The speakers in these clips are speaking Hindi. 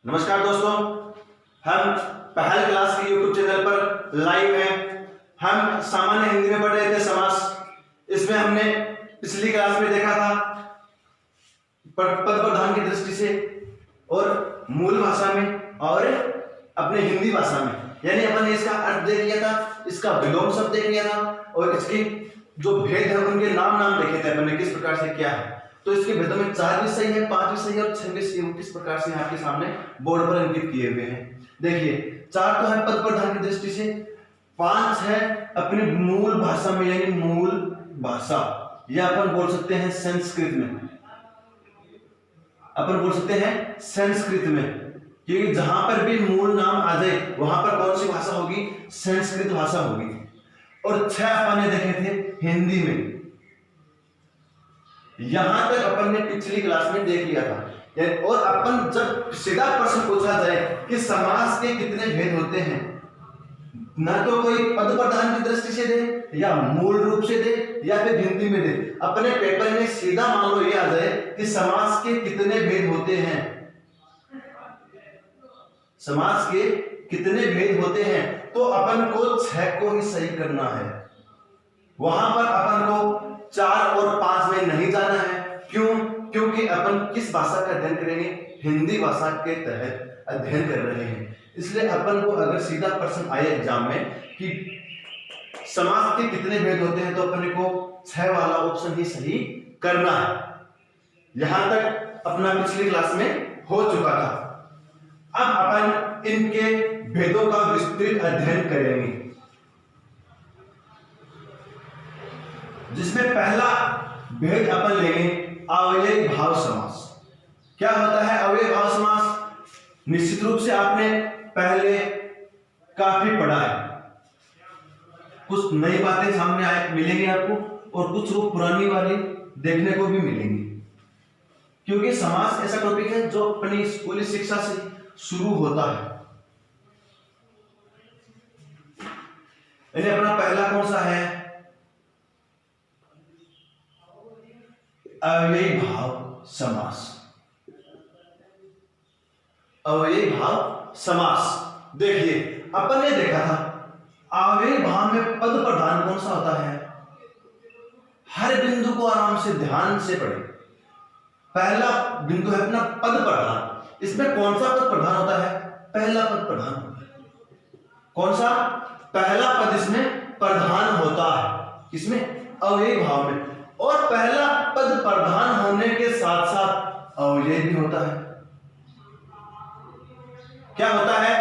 नमस्कार दोस्तों, हम पहल क्लास के यूट्यूब चैनल पर लाइव हैं। हम सामान्य हिंदी में पढ़ रहे थे समास। इसमें हमने पिछली क्लास में देखा था पद प्रधान की दृष्टि से और मूल भाषा में और अपने हिंदी भाषा में, यानी अपन ने इसका अर्थ देख लिया था, इसका विलोम शब्द देख लिया था और इसकी जो भेद है उनके नाम देखे थे अपन ने किस प्रकार से क्या है। तो इसके भेदों में 4 विषय है, 5 विषय और 6 विषय किस प्रकार से आपके सामने बोर्ड पर अंकित किए हुए हैं। देखिए, 4 तो है पद प्रधान की दृष्टि से, 5 है अपनी मूल भाषा में यानी मूल भाषा, या अपन बोल सकते हैं संस्कृत में, अपन बोल सकते हैं संस्कृत में, क्योंकि जहां पर भी मूल नाम आ जाए वहां पर कौन सी भाषा होगी? संस्कृत भाषा होगी। और 6 अपन ने देखे थे हिंदी में। यहां तक अपन ने पिछली क्लास में देख लिया था। और अपन जब सीधा प्रश्न पूछा जाए कि समास के कितने भेद होते हैं, ना तो कोई पद प्रधान की दृष्टि से दे या मूल रूप से दे या फिर हिंदी में दे, अपने पेपर में सीधा मान लो ये आ जाए कि समास के कितने भेद होते हैं, समास के कितने भेद होते हैं, तो अपन को 6 को ही सही करना है। वहां पर अपन को 4 और 5 में नहीं जाना है। क्यों? क्योंकि अपन किस भाषा का अध्ययन करेंगे? हिंदी भाषा के तहत अध्ययन कर रहे हैं। इसलिए अपन को अगर सीधा प्रश्न आए एग्जाम में कि समास के कितने भेद होते हैं, तो अपन को 6 वाला ऑप्शन ही सही करना है। यहां तक अपना पिछली क्लास में हो चुका था। अब अपन इनके भेदों का विस्तृत अध्ययन करेंगे, जिसमें पहला भेद अपन लेंगे अव्ययी भाव समास। क्या होता है अव्ययी भाव समास? निश्चित रूप से आपने पहले काफी पढ़ा है, कुछ नई बातें सामने आए मिलेंगी आपको और कुछ वो पुरानी वाली देखने को भी मिलेंगी, क्योंकि समास ऐसा टॉपिक है जो अपनी स्कूली शिक्षा से शुरू होता है। अपना पहला कौन सा है? अव्ययी भाव समास। अव्ययी भाव समास। देखिए, अपन ने देखा था अव्ययी भाव में पद प्रधान कौन सा होता है? हर बिंदु को आराम से ध्यान से पढ़े। पहला बिंदु है अपना पद प्रधान। इसमें कौन सा पद प्रधान होता है? पहला पद प्रधान होता है। कौन सा? पहला पद इसमें प्रधान होता है। किसमें? अव्ययी भाव में। और पहला पद प्रधान होने के साथ साथ अव्यय भी होता है। क्या होता है?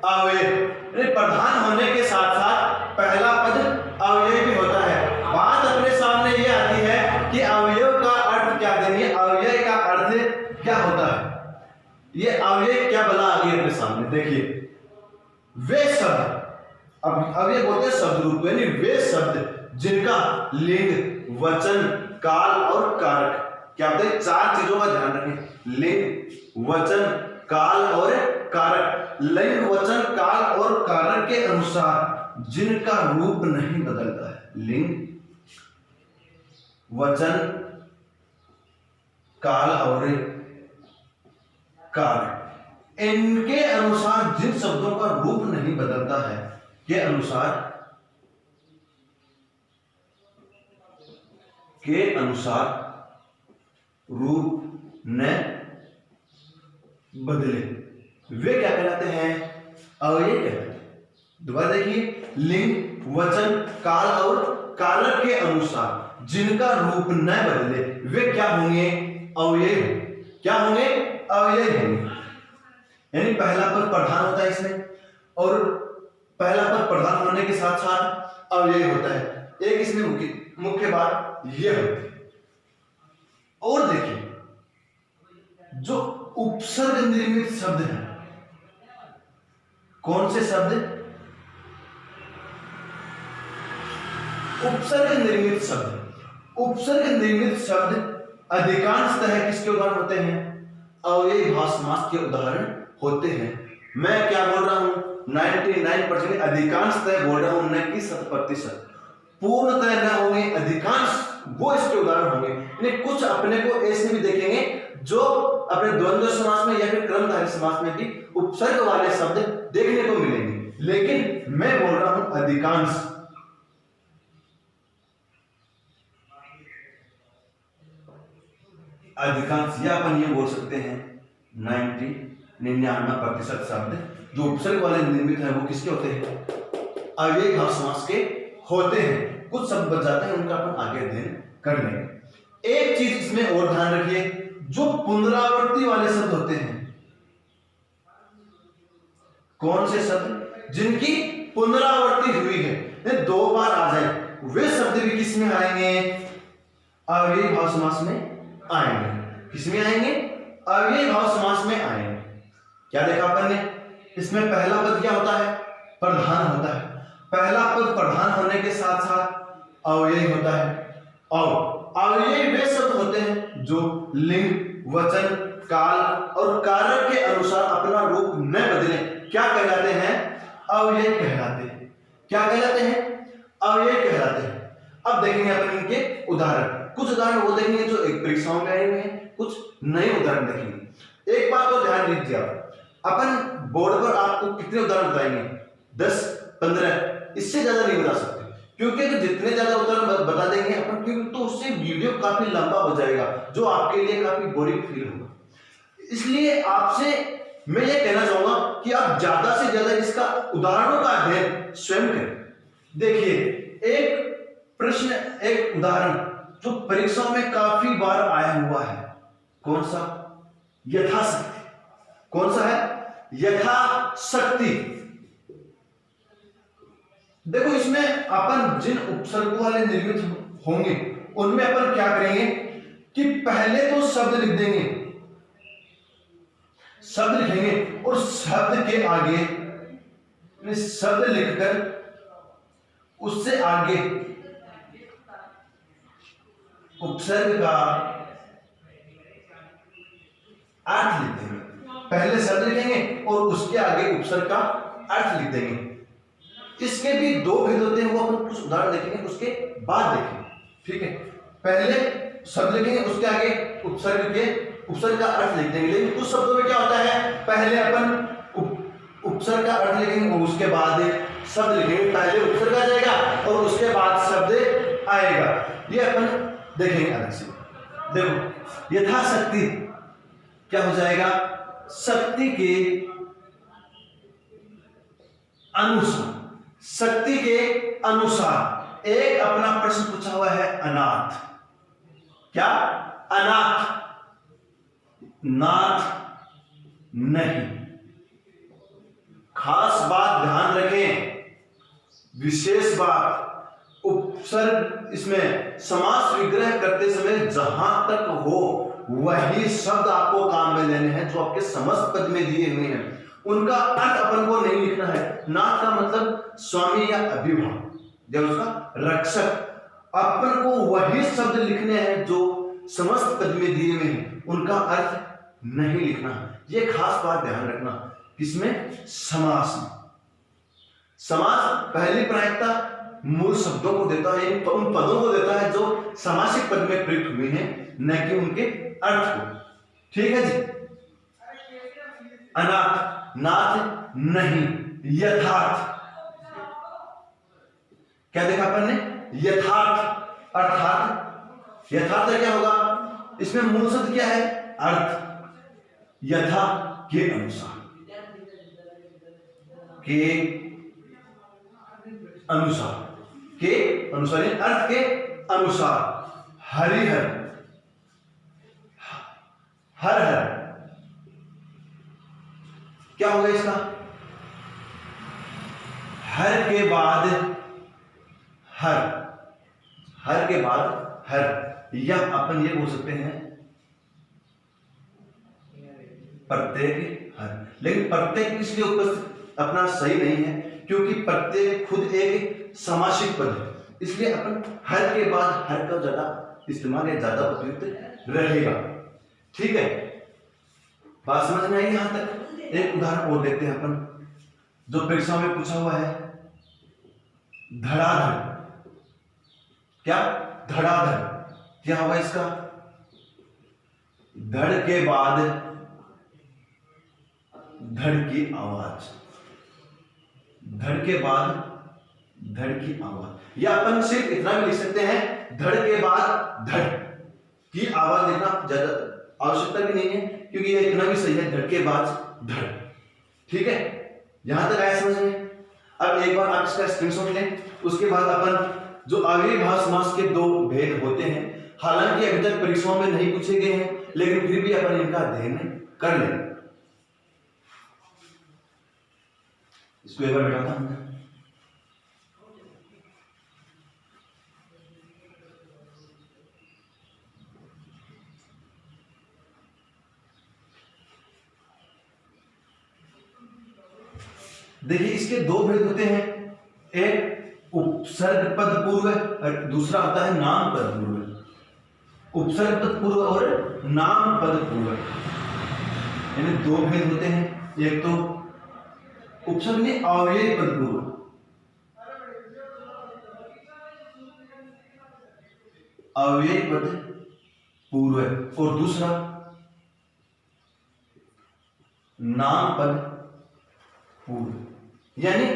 अव्यय। प्रधान होने के साथ साथ पहला पद अव्यय भी होता है। बात अपने सामने ये आती है कि अव्यय का अर्थ क्या देंगे? अव्यय का अर्थ क्या होता है? ये अव्यय क्या बला आ गई अपने सामने? देखिए, वे शब्द, अब अव्यय बोलते हैं शब्द रूप, यानी वे शब्द जिनका लिंग, वचन, काल और कारक, क्या होता है? 4 चीजों का ध्यान रखें। लिंग, वचन, काल और कारक। लिंग, वचन, काल और कारक के अनुसार जिनका रूप नहीं बदलता है। लिंग, वचन, काल और कारक, इनके अनुसार जिन शब्दों का रूप नहीं बदलता है के अनुसार रूप न बदले, वे क्या कहलाते हैं? अव्यय कहलाते हैं। दोबारा देखिए, लिंग, वचन, काल और कारक के अनुसार जिनका रूप न बदले वे क्या होंगे? अव्यय। क्या होंगे? अव्यय होंगे। यानी पहला पद प्रधान होता है इसमें, और पहला पद प्रधान होने के साथ साथ अव्यय होता है। एक इसमें मुख्य बात यह होती है। और देखिए, जो उपसर्ग निर्मित शब्द है, कौन से शब्द? उपसर्ग निर्मित शब्द। उपसर्ग निर्मित शब्द अधिकांशतः किसके उदाहरण होते हैं? अव्ययी भाव समास के उदाहरण होते हैं। मैं क्या बोल रहा हूं? 99% अधिकांशतः बोल रहा हूं, न कि 100%। पूर्णतः न होंगे, अधिकांश वो इसके उदाहरण होंगे। यानी कुछ अपने को ऐसे भी देखेंगे जो अपने द्वंद्व समास में या फिर क्रमधारय समास में भी उपसर्ग वाले शब्द देखने को मिलेंगे, लेकिन मैं बोल रहा हूं अधिकांश। अधिकांश या अपन ये बोल सकते हैं 99% शब्द जो उपसर्ग वाले निर्मित है वो किसके होते हैं? अव्ययी भाव समास के होते हैं। कुछ शब्द बच जाते हैं, उनका अपन आगे अध्ययन कर लेंगे। एक चीज इसमें और ध्यान रखिए, जो पुनरावृत्ति वाले शब्द होते हैं, कौन से शब्द जिनकी पुनरावृत्ति हुई है, दो बार आ जाए, वे शब्द भी किस में आएंगे? अव्ययी भाव समास में आएंगे। किसमें आएंगे? अव्ययी भाव समास में आएंगे। क्या देखा अपन ने? इसमें पहला पद क्या होता है? प्रधान होता है। पहला पद प्रधान होने के साथ साथ अव्ययी होता है, और अव्ययी वे शब्द होते हैं जो लिंग, वचन, काल और कारक के अनुसार अपना रूप न बदले क्या कहलाते हैं? अव्ययी कहलाते हैं। क्या कहलाते हैं? अव्ययी कहलाते हैं। अब देखेंगे अपन इनके उदाहरण। कुछ उदाहरण वो देखेंगे जो एक परीक्षाओं में आए हुए हैं, कुछ नए उदाहरण देखेंगे। एक बात को ध्यान दीजिए, आप अपन बोर्ड पर आपको कितने उदाहरण बताएंगे? 10, 15, इससे ज्यादा नहीं बता सकते, क्योंकि अगर जितने ज्यादा उदाहरण बता देंगे अपन, क्योंकि तो उससे वीडियो काफी लंबा हो जाएगा, जो आपके लिए काफी बोरिंग फील होगा। इसलिए आपसे मैं ये कहना चाहूंगा कि आप ज्यादा से ज्यादा इसका उदाहरणों का अध्ययन स्वयं करें। देखिए, एक प्रश्न, एक उदाहरण जो परीक्षाओं में काफी बार आया हुआ है, कौन सा? यथाशक्ति। कौन सा है? यथाशक्ति। देखो, इसमें अपन जिन उपसर्गों वाले निर्मित होंगे उनमें अपन क्या करेंगे कि पहले तो शब्द लिख देंगे, शब्द लिखेंगे और शब्द के आगे शब्द लिखकर उससे आगे उपसर्ग का अर्थ लिख देंगे। पहले शब्द लिखेंगे और उसके आगे उपसर्ग का अर्थ लिख देंगे। इसके भी दो भेद होते हैं, वो अपन कुछ उदाहरण देखेंगे, उसके बाद देखेंगे। ठीक है, पहले शब्द लिखेंगे, उसके आगे उपसर्ग का अर्थ लिख देंगे। लेकिन कुछ शब्दों में क्या होता है, पहले अपन उपसर्ग का अर्थ लिखेंगे और उसके बाद शब्द लिखेंगे। पहले उपसर्ग आ जाएगा और उसके बाद शब्द आएगा। ये अपन देखेंगे अलग से। देखो, यथाशक्ति क्या हो जाएगा? शक्ति के अनुसार। शक्ति के अनुसार। एक अपना प्रश्न पूछा हुआ है अनाथ। क्या? अनाथ। नाथ नहीं। खास बात ध्यान रखें, विशेष बात, उपसर्ग इसमें समास विग्रह करते समय जहां तक हो वही शब्द आपको काम में लेने हैं जो आपके समस्त पद में दिए हुए हैं। उनका अर्थ अपन को नहीं लिखना है। नाथ का मतलब स्वामी या अभिभावक, जब उसका रक्षक। अपन को वही शब्द लिखने हैं जो समस्त पद में दिए हुए हैं, उनका अर्थ नहीं लिखना है। ये खास बात ध्यान रखना। किसमें? समास में। समास पहली प्रायिकता मूल शब्दों को देता है, उन पदों को देता है जो समासिक पद में प्रयुक्त हुए हैं, न कि उनके अर्थ को। ठीक है जी। अनाथ, नाथ नहीं, यथार्थ। क्या देखा अपन ने? यथार्थ, अर्थात। यथार्थ क्या होगा? इसमें मूल शब्द क्या है? अर्थ। यथा के अनुसार, के अनुसार, के अनुसार, अर्थ के अनुसार। हरिहर, हर हर क्या होगा इसका? हर के बाद हर, हर के बाद हर, या अपन ये बोल सकते हैं प्रत्येक हर। लेकिन प्रत्येक इसलिए उपस्थित अपना सही नहीं है क्योंकि प्रत्येक खुद एक समासिक पद है, इसलिए अपन हर के बाद हर का ज्यादा इस्तेमाल या ज्यादा उपयुक्त रहेगा। ठीक है, बात समझ में आई यहां तक? एक उदाहरण और देखते हैं अपन जो परीक्षा में पूछा हुआ है। धड़ाधड़, क्या, धड़ाधड़। क्या होगा इसका, धड़ के बाद धड़ की आवाज, धड़ के बाद धड़ की आवाज। या अपन सिर्फ इतना भी लिख सकते हैं, धड़ के बाद धड़ की आवाज लिखना ज्यादा आवश्यकता भी नहीं है, क्योंकि ये इतना भी सही है, धड़ के बाद धड़। ठीक है, यहां तक आया समझ में। अब एक बार आप इसका स्क्रीनशॉट लें, उसके बाद अपन जो अव्ययीभाव समास के दो भेद होते हैं, हालांकि अभी तक परीक्षाओं में नहीं पूछे गए हैं, लेकिन फिर भी अपन इनका अध्ययन कर लें। इसको एक बार बैठाता हूं। देखिए, इसके दो भेद होते हैं, एक उपसर्ग पद पूर्व और दूसरा होता है नाम पद पूर्व। उपसर्ग पद पूर्व और नाम पद पूर्व, यानी दो भेद होते हैं। एक तो उपसर्ग में अव्ययी पद पूर्व, अव्ययी पद पूर्व, और दूसरा नाम पद पूर्व। यानी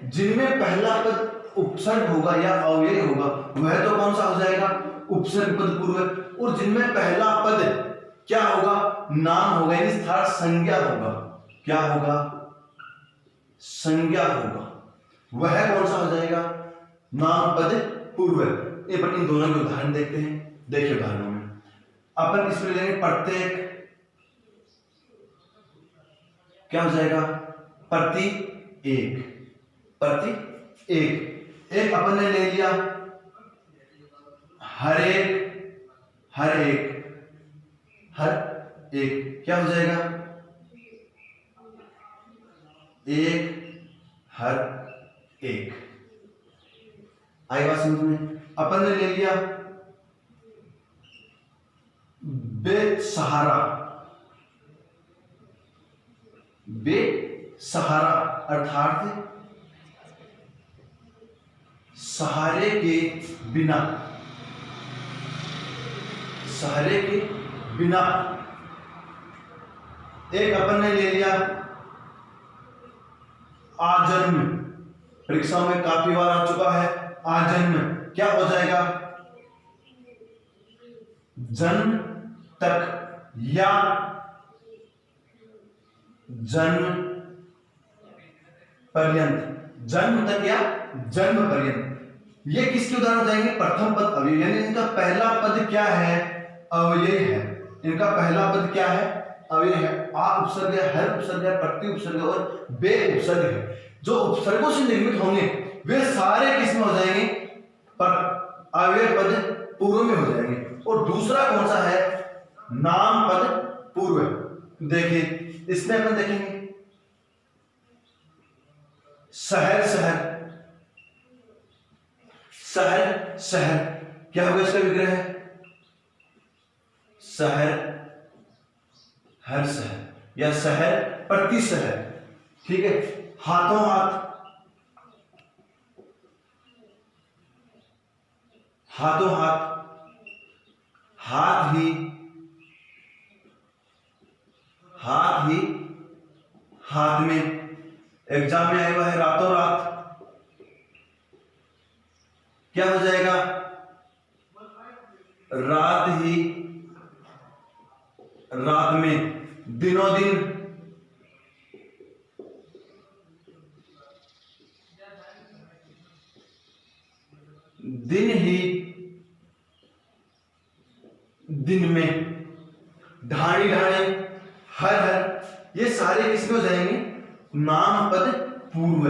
जिनमें पहला पद उपसर्ग होगा या अव्यय होगा, वह तो कौन सा हो जाएगा, उपसर्ग पद पूर्व। और जिनमें पहला पद क्या होगा, नाम होगा, यानी स्थान संज्ञा होगा। क्या होगा, संज्ञा होगा, वह कौन सा हो जाएगा, नाम पद पूर्व। अपन इन दोनों के उदाहरण देखते हैं। देखिए उदाहरणों में अपन इसमें लेंगे प्रत्येक, क्या हो जाएगा, प्रति एक, प्रति एक। एक अपन ने ले लिया, हर एक, हर एक, हर एक, क्या हो जाएगा, एक, हर एक। आई बात समझ में। अपन ने ले लिया बेसहारा, बेसहारा अर्थात सहारे के बिना, सहारे के बिना। एक अपन ने ले लिया आजन्म, परीक्षा में काफी बार आ चुका है आजन्म। क्या हो जाएगा, जन्म तक या जन्म पर्यंत, जन्म तक या जन्म पर्यंत। ये किसके उदाहरण जाएंगे, प्रथम पद अव्यय, यानी इनका पहला पद क्या है, अव्यय है। इनका पहला पद क्या है, अव्यय है। आ उपसर्ग है, हर उपसर्ग है, प्रति उपसर्ग और बे उपसर्ग है। जो उपसर्गों से निर्मित होंगे वे सारे किसमें हो जाएंगे, पर अव्यय पद पूर्व में हो जाएंगे। और दूसरा कौन सा है, नाम पद पूर्व। देखिए इसमें अपन देखेंगे शहर, शहर, शहर, शहर, क्या होगा इसका विग्रह है, शहर, हर शहर या शहर प्रति शहर। ठीक है, हाथों हाथ, हाथों हाथ, हाथ ही, हाथ ही हाथ में। एग्जाम में आया हुआ है रातों रात, क्या हो जाएगा, रात ही रात में। दिनों दिन, दिन ही दिन में। ढाणी ढाणे, हर हर, ये सारे किसमें हो जाएंगे, नाम पद पूर्व,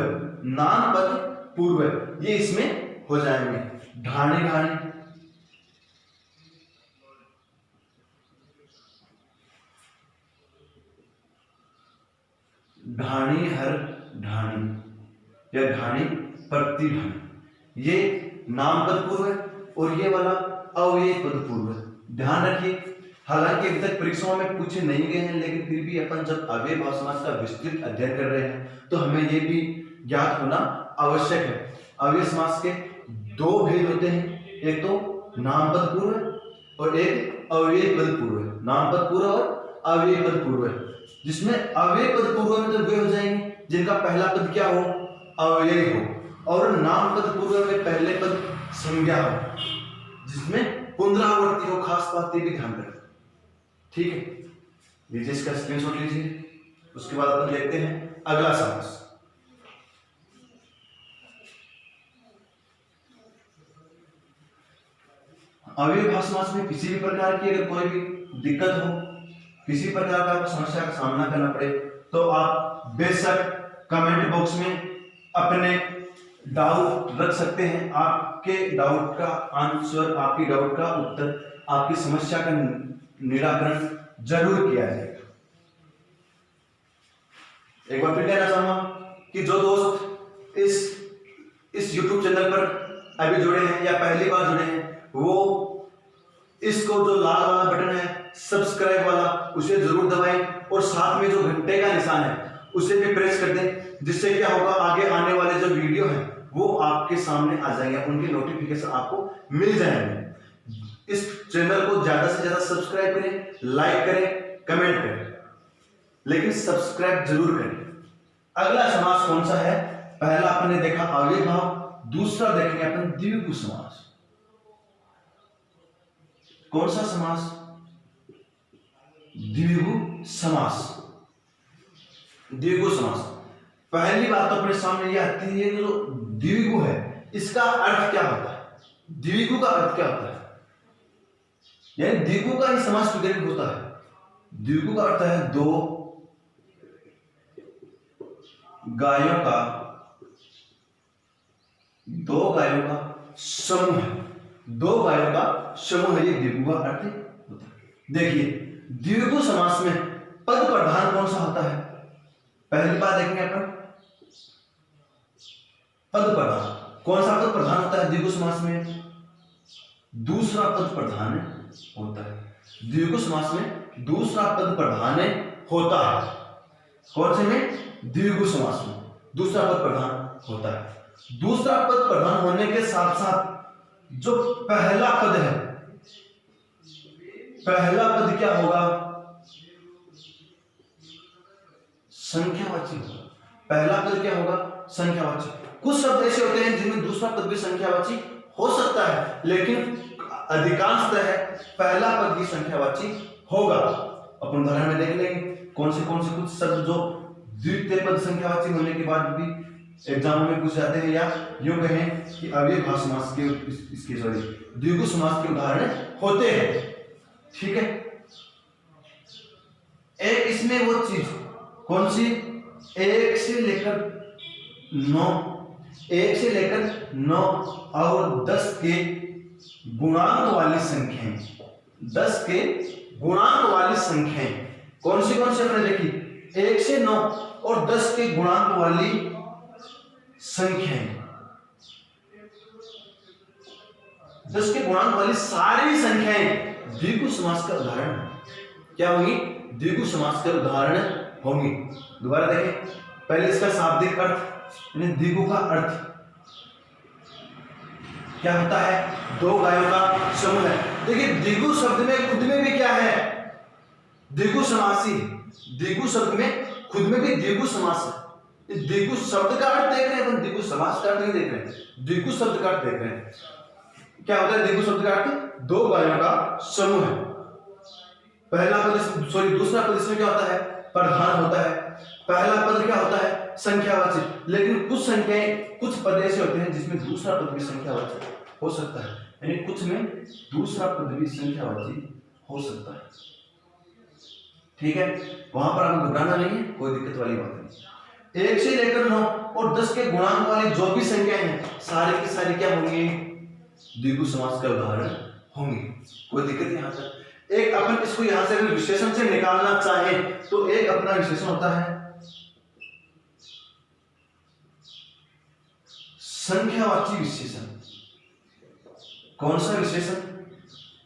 नाम पद पूर्व, ये इसमें हो जाएंगे। ढाणी ढाणी, ढाणी हर ढाणी या ढाणी प्रति ढाणी, ये नाम पद पूर्व है। और ये वाला अव्यय पद पूर्व है। ध्यान रखिए, हालांकि अभी तक परीक्षाओं में पूछे नहीं गए हैं, लेकिन फिर भी अपन जब अव्ययीभाव समास का विस्तृत अध्ययन कर रहे हैं तो हमें ये भी ज्ञात होना आवश्यक है। अव्यय समास के दो भेद होते हैं, एक तो नामपद पूर्व और एक अव्ययी पद पूर्व है। नामपद पूर्व और अव्ययी पद पूर्व है, जिसमें अव्ययी पद पूर्व में तो वे हो जाएंगे जिनका पहला पद क्या हो, अव्ययी हो, और नामपद पूर्व में पहले पद संज्ञा हो, जिसमें पुनरावृत्ति हो। खास बात ये भी ध्यान रखें, ठीक है। लीजिए इसका स्क्रीनशॉट लीजिए, उसके बाद अपन देखते हैं अगला समास। अव्ययभाव समास में किसी भी प्रकार की अगर कोई भी दिक्कत हो, किसी प्रकार का समस्या का सामना करना पड़े, तो आप बेशक कमेंट बॉक्स में अपने डाउट रख सकते हैं। आपके डाउट का आंसर, आपकी डाउट का उत्तर, आपकी समस्या का निराकरण जरूर किया जाएगा। एक बार फिर कहना चाहूंगा कि जो दोस्त इस YouTube चैनल पर अभी जुड़े हैं या पहली बार जुड़े हैं, वो इसको जो लाल वाला बटन है सब्सक्राइब वाला, उसे जरूर दबाएं और साथ में जो घंटे का निशान है उसे भी प्रेस कर दें, जिससे क्या होगा, आगे आने वाले जो वीडियो हैं वो आपके सामने आ जाएंगे, उनके नोटिफिकेशन आपको मिल जाएंगे। इस चैनल को ज्यादा से ज्यादा सब्सक्राइब करें, लाइक करें, कमेंट करें, लेकिन सब्सक्राइब जरूर करें। अगला समास कौन सा है? पहला अपन ने देखा अव्ययभाव, दूसरा देखेंगे अपन द्विगु समास। कौन सा समास? द्विगु समास। द्विगु समास, पहली बात तो अपने सामने ये आती है कि जो द्विगु है इसका अर्थ क्या होता है? द्विगु का अर्थ क्या होता है? यानी द्विगु का ही समास विग्रह होता है। द्विगु का अर्थ है दो गायों का समूह है। दो गायों का समूह है, ये द्विगु का अर्थ होता है। देखिए द्विगु समास में पद प्रधान कौन सा होता है? पहली बात देखेंगे अपन, पद प्रधान कौन सा पद प्रधान होता है द्विगु समास में? दूसरा पद प्रधान होता है। द्विगु समास में दूसरा पद प्रधान होता है। कौन से में? द्विगु समास में दूसरा पद प्रधान होता है। दूसरा पद प्रधान होने के साथ साथ जो पहला पद है, पहला पद क्या होगा? संख्यावाची होगा। पहला पद क्या होगा? संख्यावाची। कुछ शब्द ऐसे होते हैं जिनमें दूसरा पद भी संख्यावाची हो सकता है, लेकिन अधिकांशतः पहला पद भी संख्यावाची होगा। अपन उदाहरण में देख लेंगे कौन से कुछ शब्द जो द्वितीय पद संख्यावाची होने के बाद भी एग्जाम में पूछ जाते हैं, या यूं कहें कि अव्ययभाव समास के द्विगु समास के उदाहरण होते हैं। ठीक है, एक इसमें वो चीज कौन सी? 1 से लेकर 9 और 10 के गुणांक वाली संख्याएं। 10 के गुणांक वाली संख्याएं कौन सी हमने देखी? 1 से 9 और 10 के गुणांक वाली संख्याएं। 10 के गुणांक वाली सारी संख्याएं द्विगु समास का उदाहरण क्या होंगी? द्विगु समास का उदाहरण होंगी। दोबारा देखें, पहले इसका शाब्दिक अर्थ यानी द्विगु का अर्थ क्या होता है? दो गायों का समूह है। देखिए द्विगु शब्द में खुद में भी क्या है? द्विगु समासी। द्विगु शब्द में खुद में भी द्विगु समास है। द्विगु शब्द का अर्थ देख रहे हैं, अपन द्विगु समास का अर्थ नहीं देख रहे हैं, द्विगु शब्द का अर्थ देख रहे हैं। क्या होता है द्विगु शब्द का अर्थ? दो गायों का समूह है। पहला पद दूसरा पद इसमें क्या होता है? प्रधान होता है। पहला पद क्या होता है? संख्यावाची। लेकिन कुछ संख्याएं, कुछ पद ऐसे होते हैं जिसमें दूसरा पद भी संख्यावाची हो सकता है, यानी कुछ में दूसरा पद भी संख्यावाची हो सकता है। ठीक है, वहां पर आपको घबराना नहीं है, कोई दिक्कत वाली बात नहीं। 1 से लेकर 9 और 10 के गुणांक वाली जो भी संख्याएं हैं सारी की सारी क्या होंगी? द्विगु समास का उदाहरण होंगी। कोई दिक्कत यहां तक? एक अपन इसको यहां से अगर विशेषण से निकालना चाहे तो एक अपना विशेषण होता है संख्यावाची विशेषण। कौन सा विशेषण?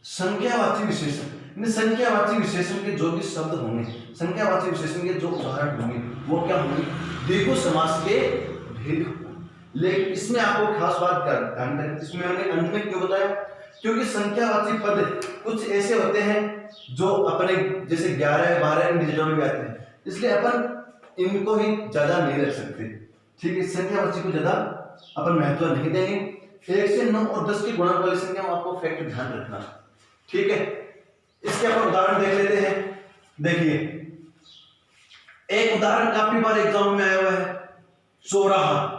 संख्यावाची विशेषण। संख्यावाची विशेषण के जो भी शब्द होंगे, संख्यावाची विशेषण के जो उदाहरण होंगे वो क्या होंगे? द्विगु समास के भेद। लेकिन इसमें आपको खास बात का ध्यान रखना, इसमें मैंने अंत में क्यों बताया, क्योंकि संख्यावाची पद कुछ ऐसे होते हैं जो अपने जैसे 11 12 इन डिजिटों में भी आते हैं, इसलिए अपन इनको ही ज्यादा नहीं रख सकते। ठीक है, संख्यावाची को ज्यादा अपन महत्व नहीं देंगे। 1 से 9 और 10 की गुणक वाली संख्या आपको फैक्ट ध्यान रखना। ठीक है, इसके अपन उदाहरण देख लेते हैं। देखिए, एक उदाहरण काफी बार एग्जाम में आया हुआ है, चौराहा।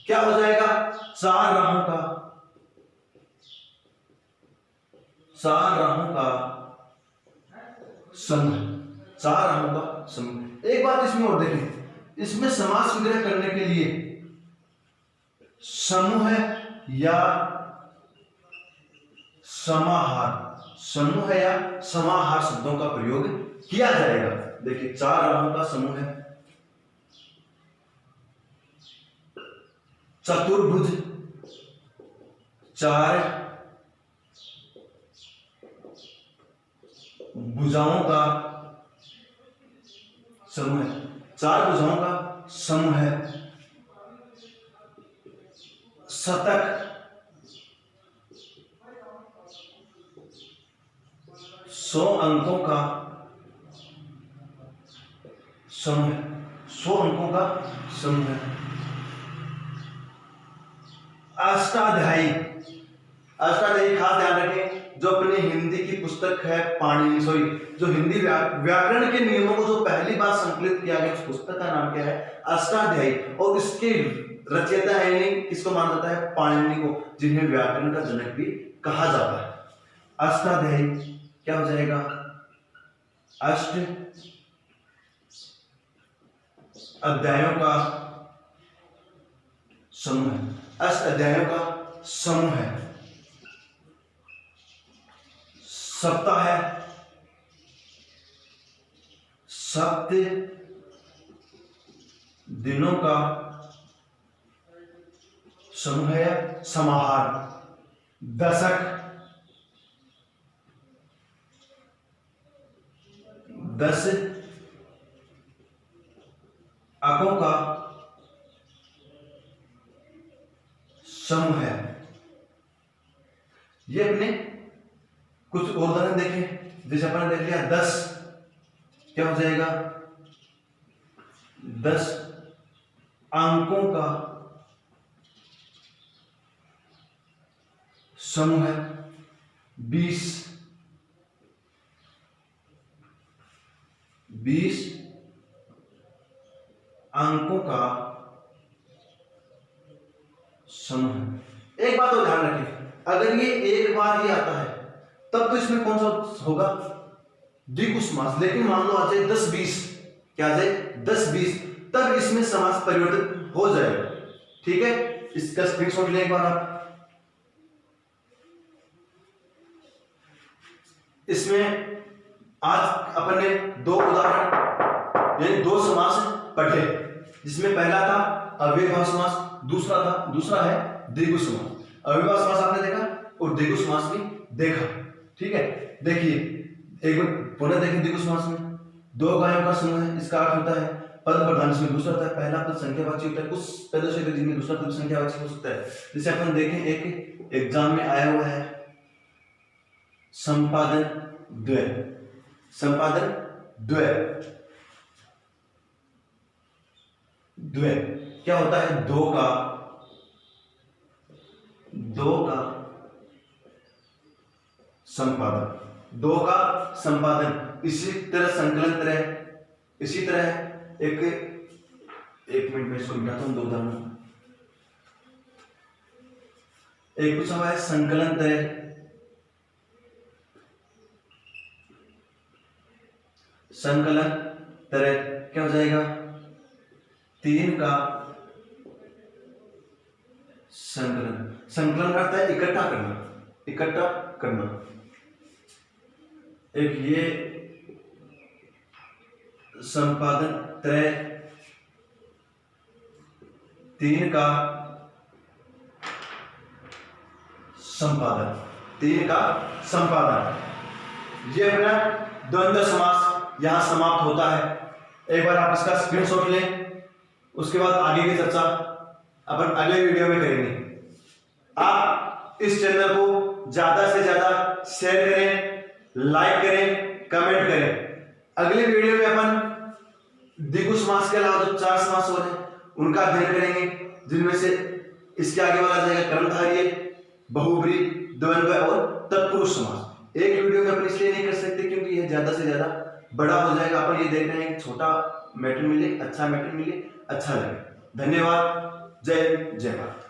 क्या हो जाएगा, 4 राहों का, 4 राहों का समूह, 4 राहों का समूह। एक बात इसमें और देखें, इसमें समास विग्रह करने के लिए समूह या समाहार, समूह या समाहार शब्दों का प्रयोग किया जाएगा। देखिए, 4 राहों का समूह है, चतुर्भुज, 4 भुजाओं का समूह है, 4 भुजाओं का समूह है, शतक, 100 अंकों का समूह है, 100 अंकों का समूह है, अष्टाध्यायी। अष्टाध्यायी खास ध्यान रखें, जो अपनी हिंदी की पुस्तक है पाणिनि, जो हिंदी व्याकरण के नियमों को जो पहली बार संकलित किया गया, उस पुस्तक का नाम क्या है, अष्टाध्यायी। और इसके रचयिता है नहीं, किसको माना जाता है, पाणिनि को, जिन्हें व्याकरण का जनक भी कहा जाता है। अष्टाध्यायी क्या हो जाएगा, अष्ट अध्यायों का समूह है, अष्ट अध्यायों का समूह है, सप्ताह है, सप्त दिनों का समूह है, समाहार, दशक, 10 अंकों का समूह है। ये अपने कुछ और उदाहरण देखें, जैसे अपन देख लिया 10, क्या हो जाएगा, 10 अंकों का समूह है, 20 अंकों का समूह है। एक बात और ध्यान रखिए, अगर ये एक बार ही आता है तब तो इसमें कौन सा होगा, द्विगु समास। लेकिन मान लो आ जाए 10-20, क्या आ जाए 10-20, तब इसमें समास परिवर्तित हो जाएगा। ठीक है, इसका स्क्रीनशॉट ले एक बार आप। इसमें आज अपन ने 2 उदाहरण यानी 2 समास पढ़े, जिसमें पहला था अव्ययभाव समास, दूसरा है द्विगु समास। अव्ययभाव समास आपने देखा और द्विगु समास भी देखा। ठीक है, देखिए एक बार पुनः देखें, द्विगु समास में 2 गायों का समूह है, इसका अर्थ होता है पद प्रधान, इसमें दूसरा होता है, पहला पद संख्यावाची होता है, कुछ पदों से जिनमें दूसरा पद संख्यावाची हो सकता है। जैसे अपन देखें, एक एग्जाम में आया हुआ है संपादन द्वय, संपादन द्वय, द्वय क्या होता है, 2 का संपादन, 2 का संपादन। इसी तरह संकलन तरह, इसी तरह एक मिनट में इसको मिटाता हूं, 2 उदाहरण। एक पूछा हुआ है संकलन तरह, संकलन तरह क्या हो जाएगा, 3 का संकलन। संकलन का अर्थ है इकट्ठा करना। एक ये संपादन त्रय, 3 का संपादन, ये अपना द्वंद्व समास यहां समाप्त होता है। एक बार आप इसका स्क्रीनशॉट लें, उसके बाद आगे की चर्चा अपन अगले वीडियो में करेंगे। आप इस चैनल को ज्यादा से ज्यादा शेयर करें, लाइक करें, कमेंट करें। अगले वीडियो में अपन द्विगु समास के अलावा जो 4 समास और हैं उनका अध्ययन करेंगे, जिनमें से इसके आगे वाला जाएगा कर्मधारय, बहुब्रीहि, द्वंद्व और तत्पुरुष समास। एक वीडियो में अपन इसलिए नहीं कर सकते क्योंकि यह ज्यादा से ज्यादा बड़ा हो जाएगा। अपन ये देख रहे हैं छोटा मैटर मिले, अच्छा मैटर मिले, अच्छा लगे। धन्यवाद। जय हिंद, जय भारत।